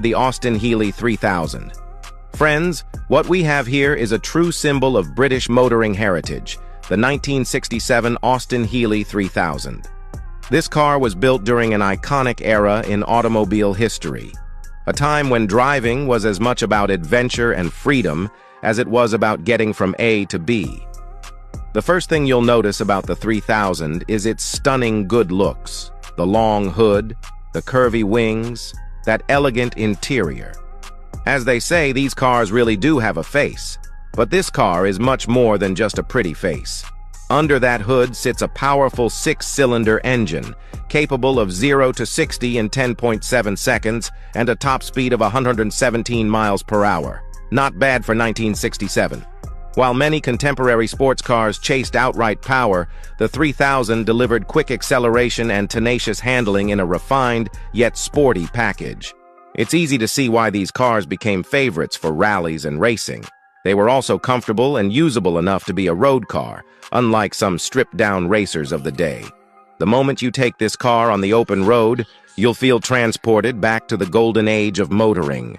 created the Austin Healey 3000. Friends, what we have here is a true symbol of British motoring heritage, the 1967 Austin Healey 3000. This car was built during an iconic era in automobile history, a time when driving was as much about adventure and freedom as it was about getting from A to B. The first thing you'll notice about the 3000 is its stunning good looks, the long hood, the curvy wings, that elegant interior. As they say, these cars really do have a face, but this car is much more than just a pretty face. Under that hood sits a powerful 6-cylinder engine, capable of 0 to 60 in 10.7 seconds and a top speed of 117 miles per hour. Not bad for 1967. While many contemporary sports cars chased outright power, the 3000 delivered quick acceleration and tenacious handling in a refined yet sporty package. It's easy to see why these cars became favorites for rallies and racing. They were also comfortable and usable enough to be a road car, unlike some stripped-down racers of the day. The moment you take this car on the open road, you'll feel transported back to the golden age of motoring.